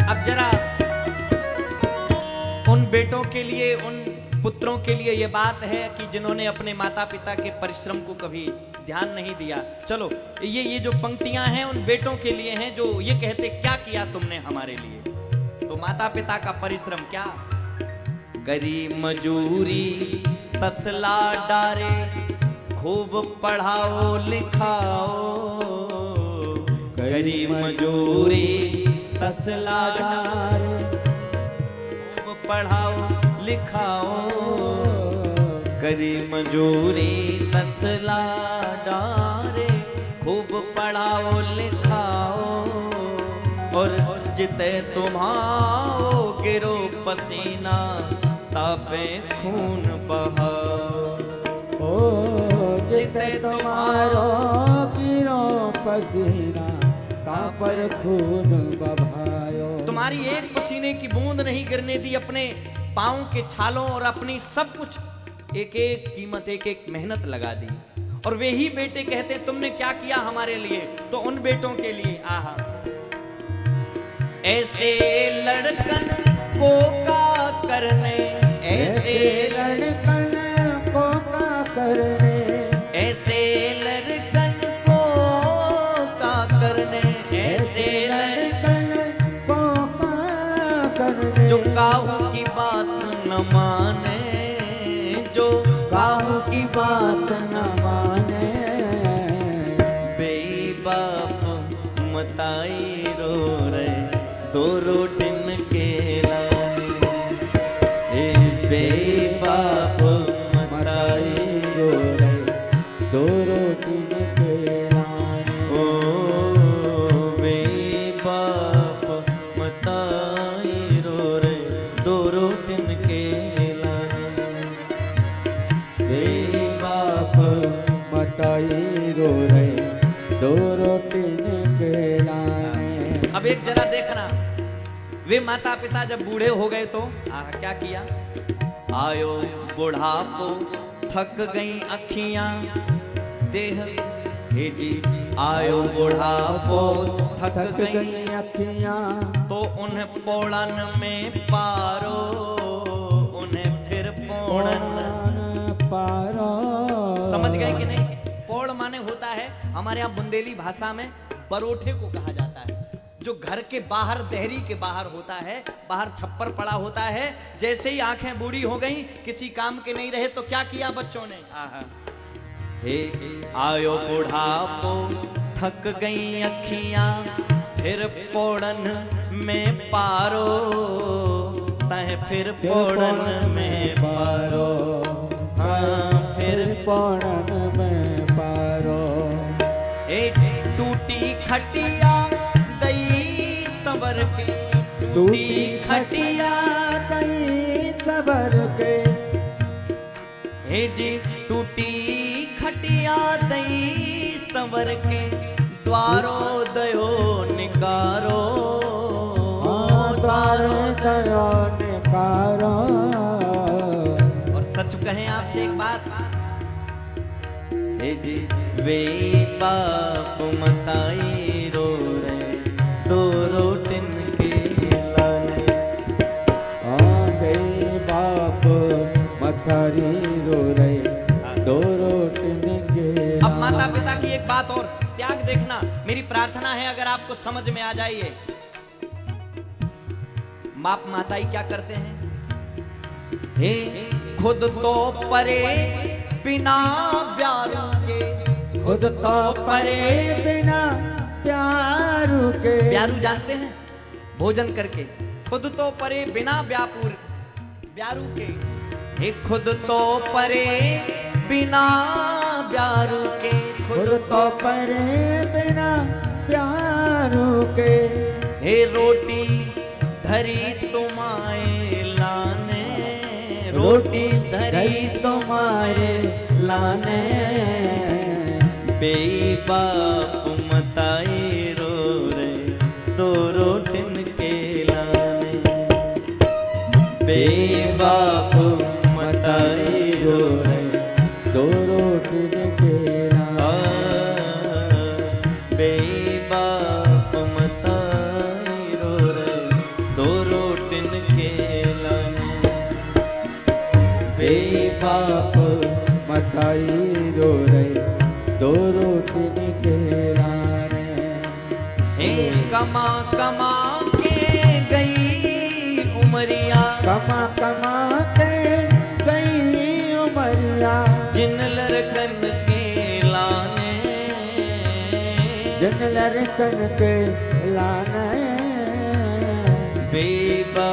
अब जरा उन बेटों के लिए, उन पुत्रों के लिए ये बात है कि जिन्होंने अपने माता पिता के परिश्रम को कभी ध्यान नहीं दिया। चलो ये जो पंक्तियां हैं उन बेटों के लिए हैं जो ये कहते क्या किया तुमने हमारे लिए। तो माता पिता का परिश्रम क्या, करी मजूरी तसला डारे, खूब पढ़ाओ लिखाओ। करी मजूरी तसला डारे, खूब पढ़ाओ लिखाओ। करी मजूरी तसला डारे, खूब पढ़ाओ लिखाओ। और जिते तुम्हाओ गिरो पसीना, तापे खून बहाओ। ओ जिते तुम्हारो गिरो पसीना, तापर खून बहाओ। तुम्हारी एक पसीने की बूंद नहीं गिरने दी, अपने पाँव के छालों और अपनी सब कुछ, एक एक कीमत, एक एक मेहनत लगा दी। और वे ही बेटे कहते तुमने क्या किया हमारे लिए। तो उन बेटों के लिए आहा, ऐसे लड़कन को का करने, ऐसे लड़कन को का करने, ऐसे लड़कन को का करने, ऐसे लड़कन को का करने। जो काहू की बात न माने, जो काहू की बात न माने। बेबाप मताई रो रहे, दो रोटिन के लाने। बेबाप मताई रो रहे, दो रोटिन के लाने। ओ बेबाप मताई रो रहे, दो रोटिन के लाने। बेबाप मताई रो रहे, दो रोटिन के लाने। अब एक जरा देखना, वे माता पिता जब बूढ़े हो गए तो क्या किया। आयो बुढ़ापो थक गई अखियां, देह हे जी। आयो बुढ़ापो थक गई अखियां, तो उन्हें पोड़न में पारो, उन्हें फिर पोड़न पारो। समझ गए कि नहीं। पोड़ माने होता है हमारे यहाँ बुंदेली भाषा में परोठे को कहा जाता है, जो घर के बाहर, देहरी के बाहर होता है, बाहर छप्पर पड़ा होता है। जैसे ही आंखें बूढ़ी हो गई, किसी काम के नहीं रहे, तो क्या किया बच्चों ने। आहा, हे आयो बुढ़ापो थक गई अखियां, फिर पोड़न में पारो, तह फिर पोड़न में पारो। हाँ फिर पोड़न में पारो। टूटी खटिया दई सबर के, टूटी खटिया दई सबर के। हे जी टूटी खटिया दई सबर के, द्वारो दयो निकारो। द्वारो दयो निकारो। और सच कहें आपसे एक बात, हे जी वे बाप मताई रो रहे, दो रोटिन के लाने। बे बाप मतारी रो रहे, दो रोटिन के। अब माता पिता की एक बात और, त्याग देखना। मेरी प्रार्थना है अगर आपको समझ में आ जाइए, बाप माताई क्या करते हैं। हे खुद तो परे बिना प्यारू के, खुद तो परे बिना प्यारू के। प्यारू जानते हैं, भोजन करके। खुद तो परे बिना प्यारू के, हे खुद तो परे बिना प्यारू के। खुद तो परे बिना प्यारू के। हे रोटी धरी तुम्हारे लाने, रोटी धरी तुम्हारे लाने। बेबाप मताई रो रहे, दो रोटिन के लाने। बेबाप मताई रो रहे, दो रोटिन के लाने। बेबाप मताई रो रहे, दो रोटी के लाने। हे कमा कमा के गई उमरिया, कमा कमा के गई उमरिया, जिन लड़कन के लाने, जिन लड़कन के लाने। बेबा